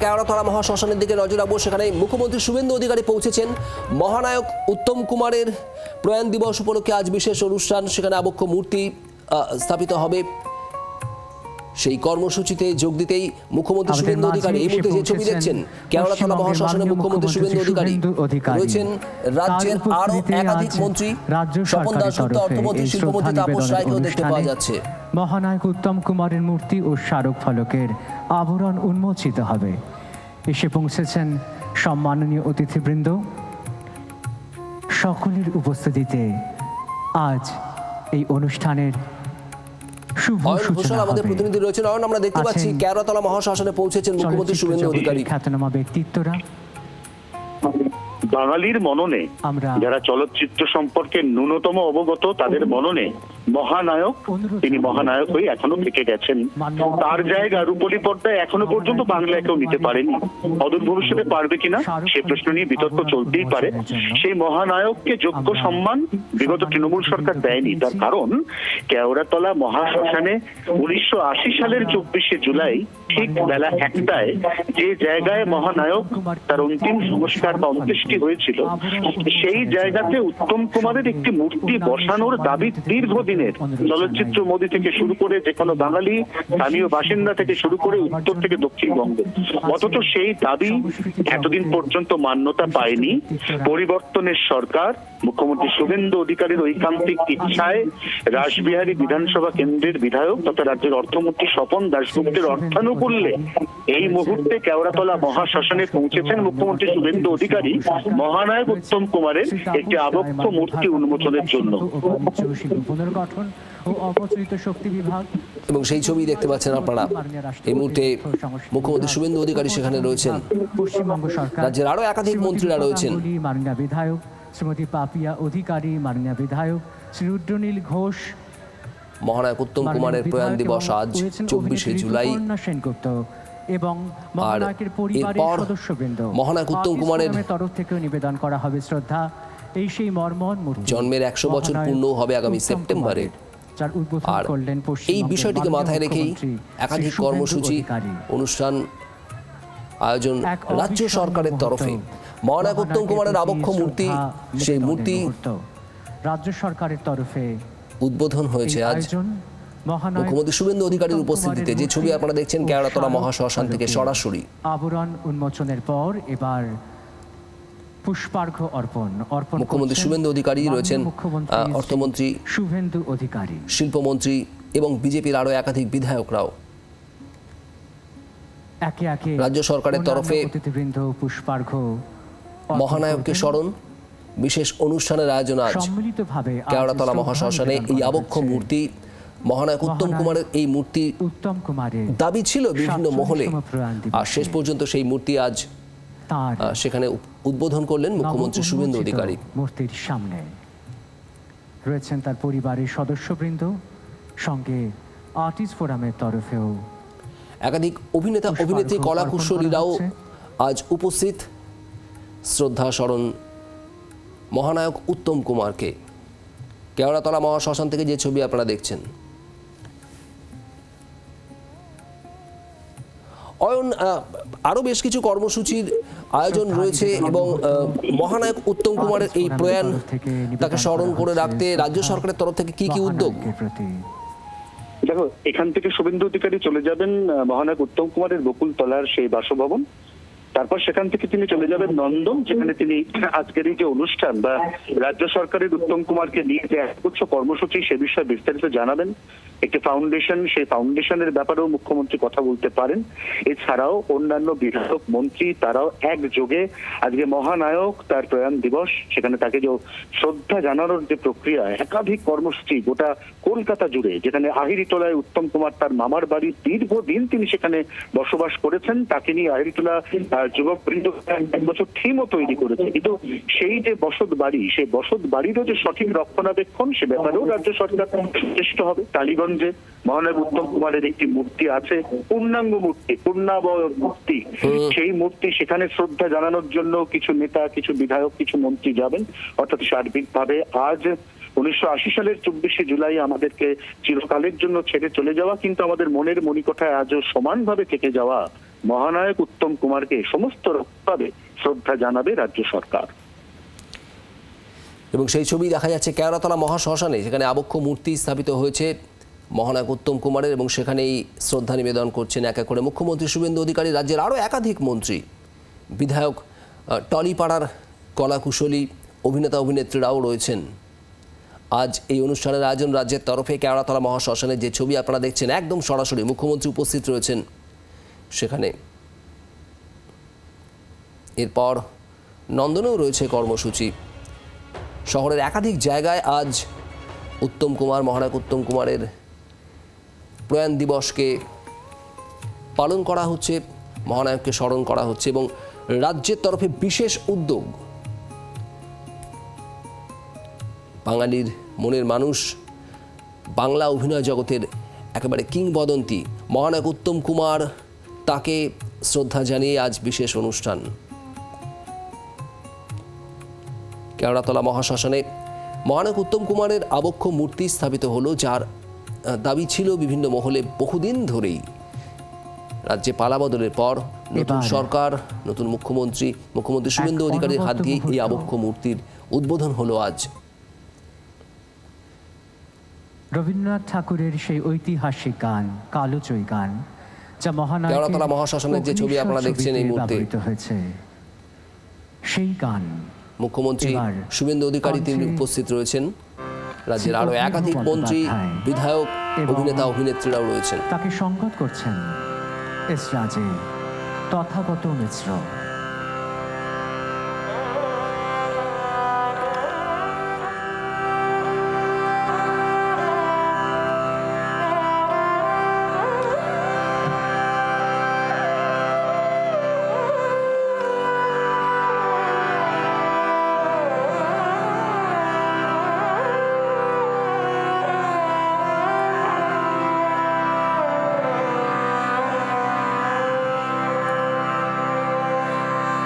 কেওড়াতলা মহাশ্মশানের দিকে নজর রাখবো। সেখানে মুখ্যমন্ত্রী শুভেন্দু অধিকারী পৌঁছেছেন। মহানায়ক উত্তম কুমারের প্রয়াণ দিবস উপলক্ষে আজ বিশেষ অনুষ্ঠান। সেখানে আবক্ষ মূর্তি স্থাপিত হবে। সেই কর্মসূচিতে যোগ দিতেই মুখ্যমন্ত্রী শুভেন্দু অধিকারী, এই মুহূর্তে যে ছবি দেখছেন কেওড়াতলা মহাশ্মশানে মুখ্যমন্ত্রী শুভেন্দু অধিকারী রয়েছেন। রাজ্যের আরো একাধিক মন্ত্রী, স্বপন দাশগুপ্ত অর্থমন্ত্রী, শিল্পমন্ত্রী তাপস রায়কেও দেখতে পাওয়া যাচ্ছে। মহানায়ক উত্তম কুমারের মূর্তি ও স্মারক ফলকের আবরণ উন্মোচিত হবে। এসে পৌঁছেছেন সম্মাননীয় অতিথিবৃন্দ। সকলের উপস্থিতিতে আজ এই অনুষ্ঠানের আমাদের প্রতিনিধি রয়েছেন। আমরা দেখতে পাচ্ছি কেওড়াতলা মহাশ্মশানে পৌঁছেছেন মুখ্যমন্ত্রী শুভেন্দু অধিকারী। খ্যাতনামা ব্যক্তিত্বরা বাঙালির মননে, যারা চলচ্চিত্র সম্পর্কে ন্যূনতম অবগত তাদের মননে মহানায়ক, তিনি মহানায়ক হয়ে এখনো থেকে গেছেন। তার জায়গা রূপলী পর্দায় এখনো পর্যন্ত বাংলায় কেউ নিতে পারেনি। অদূর ভবিষ্যতে পারবে কিনা সে প্রশ্ন নিয়ে বিতর্ক চলতেই পারে। সেই মহানায়ককে যোগ্য সম্মান বিগত তৃণমূল সরকার দেয়নি। তার কারণ কেওড়াতলা মহাশ্মশানে 1980 সালের 24শে জুলাই ঠিক বেলা 1টায় যে জায়গায় মহানায়ক তার অন্তিম সংস্কার বা অন্ত্যেষ্টি হয়েছিল, সেই জায়গাতে উত্তম কুমারের একটি মূর্তি বসানোর দাবি দীর্ঘদিনের। চলচ্চিত্র মোদি থেকে শুরু করে যে কোনো বাঙালি, স্থানীয় বাসিন্দা থেকে শুরু করে উত্তর থেকে দক্ষিণবঙ্গ, অথচ সেই দাবি এতদিন পর্যন্ত মান্যতা পায়নি। পরিবর্তনের সরকার মুখ্যমন্ত্রী শুভেন্দু অধিকারীর ঐকান্তিক ইচ্ছায় রাসবিহারী বিধানসভা কেন্দ্রের বিধায়ক তথা রাজ্যের অর্থমন্ত্রী স্বপন দাশগুপ্তের অর্থানুকূল্যে এই মুহূর্তে কেওড়াতলা মহাশ্মশানে পৌঁছেছেন মুখ্যমন্ত্রী শুভেন্দু অধিকারী মহানায়ক উত্তম কুমারের একটি আবক্ষ মূর্তি উন্মোচনের জন্য। এবং সেই ছবি দেখতে পাচ্ছেন আপনারা। এই মুহূর্তে মুখ্যমন্ত্রী শুভেন্দু অধিকারী সেখানে রয়েছেন। পশ্চিমবঙ্গ সরকার রাজ্যের আরো একাধিক মন্ত্রীরা রয়েছেন। মাননীয় বিধায়ক শ্রীমতী পাপিয়া অধিকারী, মাননীয় বিধায়ক শ্রী রুদ্রনীল ঘোষ। মহানায়ক উত্তম কুমারের প্রয়াণ দিবস আজ 24শে জুলাই। এবং মহানায়কের পরিবারের সদস্যবৃন্দ, মহানায়ক উত্তম কুমারের তরফ থেকে নিবেদন করা হবে শ্রদ্ধা। এই সেই মর্মন মূর্তি জন্মের 100 বছর পূর্ণ হবে আগামী সেপ্টেম্বরে। আর এই বিষয়টিকে মাথায় রেখেই একাধিক কর্মসূচি, অনুষ্ঠান আয়োজন রাজ্য সরকারের তরফে। মহানায়ক উত্তম কুমারের আবক্ষ মূর্তি, সেই মূর্তি রাজ্য সরকারের তরফে উদ্বোধন হয়েছে আজ মুখ্যমন্ত্রী শুভেন্দু অধিকারীর উপস্থিতিতে। যে ছবি আপনারা দেখছেন কেওড়াতলা মহাশ্মশান থেকে সরাসরি। আবরণ উন্মোচনের পর এবার পুষ্পার্ঘ অর্পণ মুখ্যমন্ত্রী শুভেন্দু অধিকারী রয়েছেন, অর্থমন্ত্রী শুভেন্দু অধিকারী, শিল্পমন্ত্রী এবং বিজেপির আরো একাধিক বিধায়করাও। একে একে রাজ্য সরকারের তরফে অতিথিবৃন্দ পুষ্পার্ঘ মহানায়ককে স্মরণ বিশেষ অনুষ্ঠানের আয়োজন আজ কেওড়াতলা মহাশ্মশানে। এই আবক্ষ মূর্তি মহানায়ক উত্তম কুমারের, এই মূর্তি উত্তম কুমারের দাবি ছিল বিভিন্ন মহলে, আর শেষ পর্যন্ত সেই মূর্তি আজ সেখানে উদ্বোধন করলেন মুখ্যমন্ত্রী শুভেন্দু অধিকারী। মূর্তির সামনে রয়েছেন তার পরিবারের সদস্যবৃন্দ, সঙ্গে আর্টিস্ট ফোরামের তরফেও একাধিক অভিনেতা, অভিনেত্রী, কলা কুশলীরাও আজ উপস্থিত। শ্রদ্ধা স্মরণ মহানায়ক উত্তম কুমারকে। কেওড়াতলা মহাশ্মশান থেকে যে ছবি আপনারা দেখছেন। আরো বেশ কিছু কর্মসূচির আয়োজন রয়েছে এবং মহানায়ক উত্তম কুমারের এই প্রয়াণ, তাকে স্মরণ করে রাখতে রাজ্য সরকারের তরফ থেকে কি কি উদ্যোগ? দেখো, এখান থেকে শুভেন্দু অধিকারী চলে যাবেন মহানায়ক উত্তম কুমারের বকুলতলার সেই বাসভবন। তারপর সেখান থেকে তিনি চলে যাবেন নন্দন, যেখানে তিনি আজকের এই যে অনুষ্ঠান বা রাজ্য সরকারের উত্তম কুমারকে নিয়ে যে একগুচ্ছ কর্মসূচি, সে বিষয়ে বিস্তারিত জানাবেন। একটি ফাউন্ডেশন, সেই ফাউন্ডেশনের ব্যাপারেও মুখ্যমন্ত্রী কথা বলতে পারেন। এছাড়াও অন্যান্য বিধায়ক, মন্ত্রী তারাও একযোগে আজকে মহানায়ক তার প্রয়াণ দিবস, সেখানে তাকে যে শ্রদ্ধা জানানোর যে প্রক্রিয়া, একাধিক কর্মসূচি গোটা কলকাতা জুড়ে, যেখানে আহিরিটোলায় উত্তম কুমার তার মামার বাড়ি, দীর্ঘদিন তিনি সেখানে বসবাস করেছেন। তাকে নিয়ে আহিরিটোলা যুবক বৃন্দ 1 বছর থিমও তৈরি করেছে। কিন্তু সেই যে বসত বাড়ি, সেই বসত বাড়িরও যে সঠিক রক্ষণাবেক্ষণ, সে ব্যাপারেও রাজ্য সরকার সচেষ্ট হবে। টালিগঞ্জে মহানায়ক উত্তম কুমারের একটি মূর্তি আছে, পূর্ণাঙ্গ মূর্তি, পূর্ণাবয়ব মূর্তি। সেই মূর্তি, সেখানে শ্রদ্ধা জানানোর জন্য কিছু নেতা, কিছু বিধায়ক, কিছু মন্ত্রী যাবেন। অর্থাৎ সার্বিকভাবে আজ 1980 সালের 24শে জুলাই আমাদেরকে চিরকালের জন্য ছেড়ে চলে যাওয়া, কিন্তু আমাদের মনের মণিকোঠায় আজও সমানভাবে থেকে যাওয়া মহানায়ক উত্তম কুমারকে সমস্ত রকমভাবে শ্রদ্ধা জানাবে রাজ্য সরকার। এবং সেই ছবি দেখা যাচ্ছে কেওড়াতলা মহাশ্মশানে, যেখানে আবক্ষ মূর্তি স্থাপিত হয়েছে মহানায়ক উত্তম কুমারের, এবং সেখানেই শ্রদ্ধা নিবেদন করছেন এক এক করে মুখ্যমন্ত্রী শুভেন্দু অধিকারী, রাজ্যের আরও একাধিক মন্ত্রী, বিধায়ক, টলিপাড়ার কলাকুশলী, অভিনেতা অভিনেত্রীরাও রয়েছেন। আজ এই অনুষ্ঠানের আয়োজন রাজ্যের তরফে। কেওড়াতলা মহাশ্মশানের যে ছবি আপনারা দেখছেন, একদম সরাসরি মুখ্যমন্ত্রী উপস্থিত রয়েছেন সেখানে। এরপর নন্দনেও রয়েছে কর্মসূচি। শহরের একাধিক জায়গায় আজ উত্তম কুমার, মহানায়ক উত্তম কুমারের প্রয়াণ দিবসকে পালন করা হচ্ছে, মহানায়ককে স্মরণ করা হচ্ছে, এবং রাজ্যের তরফে বিশেষ উদ্যোগ। বাঙালির মনের মানুষ, বাংলা অভিনয় জগতের একেবারে কিংবদন্তি মহানায়ক উত্তম কুমার, তাকে শ্রদ্ধা জানিয়ে আজ বিশেষ অনুষ্ঠান। কেওড়াতলা মহাশ্মশানে মহানায়ক উত্তম কুমারের আবক্ষ মূর্তি স্থাপিত হলো, যার দাবি ছিল বিভিন্ন মহলে বহুদিন ধরেই। রাজ্যে পালাবদলের পর নতুন সরকার, নতুন মুখ্যমন্ত্রী শুভেন্দু অধিকারীর হাত দিয়ে এই আবক্ষ মূর্তির উদ্বোধন হলো আজ। রবীন্দ্রনাথ ঠাকুরের সেই ঐতিহাসিক গান কালোজয়ী গান, যা কেওড়াতলা মহাশ্মশানের যে ছবি আপনারা দেখছেন এই মুহূর্তে, হয়েছে সেই গান মুখ্যমন্ত্রী শুভেন্দু অধিকারী তিনি উপস্থিত রয়েছেন। রাজ্যের আরো একাধিক মন্ত্রী, বিধায়ক, অভিনেতা অভিনেত্রীরাও রয়েছেন। তাকে সংগত করছেন এস রাজে, তথাগত মিশ্র।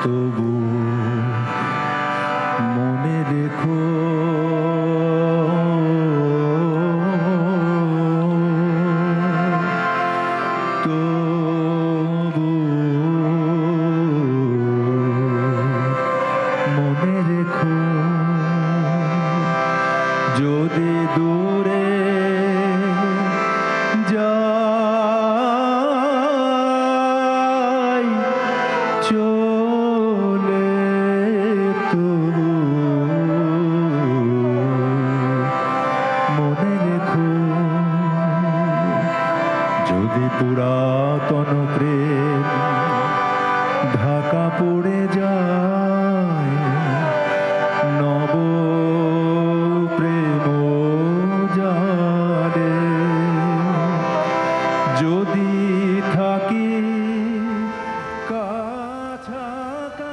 তবু মনে রেখো তবু মনে রেখো, যদি দূরে যাই চলে তবু মনে রেখো, যদি পুরাতন প্রেম ঢাকা পড়ে যায়, নব প্রেম জানে, যদি থাকি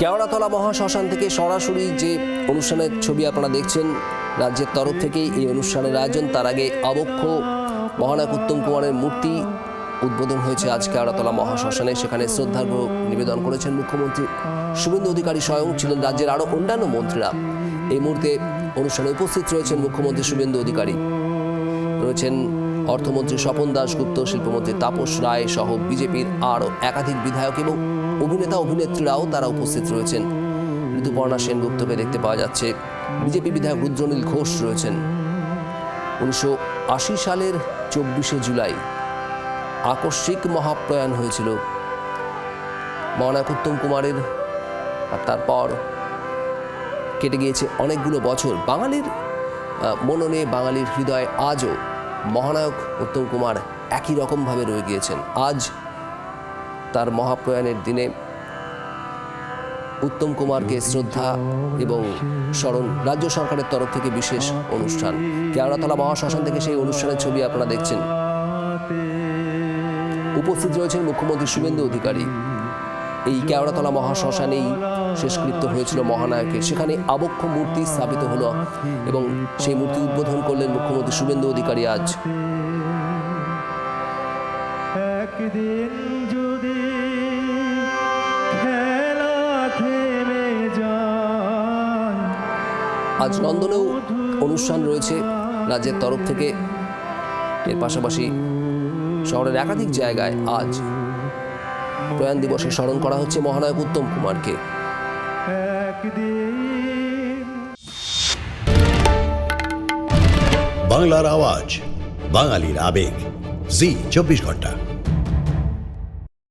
কেওড়াতলা মহাশ্মশান থেকে সরাসরি যে অনুষ্ঠানের ছবি আপনারা দেখছেন, রাজ্যের তরফ থেকেই এই অনুষ্ঠানের আয়োজন। তার আগে আবক্ষ মহানায়ক উত্তম কুমারের মূর্তি উদ্বোধন হয়েছে আজ কেওড়াতলা মহাশ্মশানে। সেখানে শ্রদ্ধার্ঘ্য নিবেদন করেছেন মুখ্যমন্ত্রী শুভেন্দু অধিকারী স্বয়ং, ছিলেন রাজ্যের আরও অন্যান্য মন্ত্রীরা। এই মুহূর্তে অনুষ্ঠানে উপস্থিত রয়েছেন মুখ্যমন্ত্রী শুভেন্দু অধিকারী, রয়েছেন অর্থমন্ত্রী স্বপন দাশগুপ্ত, শিল্পমন্ত্রী তাপস রায় সহ বিজেপির আরও একাধিক বিধায়ক এবং অভিনেতা অভিনেত্রীরাও তারা উপস্থিত রয়েছেন। ঋতুপর্ণা সেনগুপ্তকে দেখতে পাওয়া যাচ্ছে, বিজেপি বিধায়ক রুদ্রনীল ঘোষ রয়েছেন। 1980 সালের 24শে জুলাই আকস্মিক মহাপ্রয়াণ হয়েছিল মহানায়ক উত্তম কুমারের, আর তারপর কেটে গিয়েছে অনেকগুলো বছর। বাঙালির মননে, বাঙালির হৃদয়ে আজও মহানায়ক উত্তম কুমার একই রকমভাবে রয়ে গিয়েছেন। আজ তার মহাপ্রয়াণের দিনে উত্তম কুমারকে শ্রদ্ধা এবং স্মরণ, রাজ্য সরকারের তরফ থেকে বিশেষ অনুষ্ঠান। কেওড়াতলা মহাশ্মশান থেকে সেই অনুষ্ঠানের ছবি আপনারা দেখছেন। উপস্থিত রয়েছেন মুখ্যমন্ত্রী শুভেন্দু অধিকারী। এই কেওড়াতলা মহাশ্মশানেই শেষকৃত্য হয়েছিল মহানায়কের। সেখানে আবক্ষ মূর্তি স্থাপিত হলো এবং সেই মূর্তি উদ্বোধন করলেন মুখ্যমন্ত্রী শুভেন্দু অধিকারী আজ। একদিন যদি খেলা থেমে যায়, আজ নন্দনেও অনুষ্ঠান রয়েছে রাজ্যের তরফ থেকে। এর পাশাপাশি শহরের একাধিক জায়গায় আজ প্রয়াণ দিবসে স্মরণ করা হচ্ছে মহানায়ক উত্তম কুমারকে। একদিন বাংলার আওয়াজ, বাঙালির আবেগ, জি 24 ঘন্টা।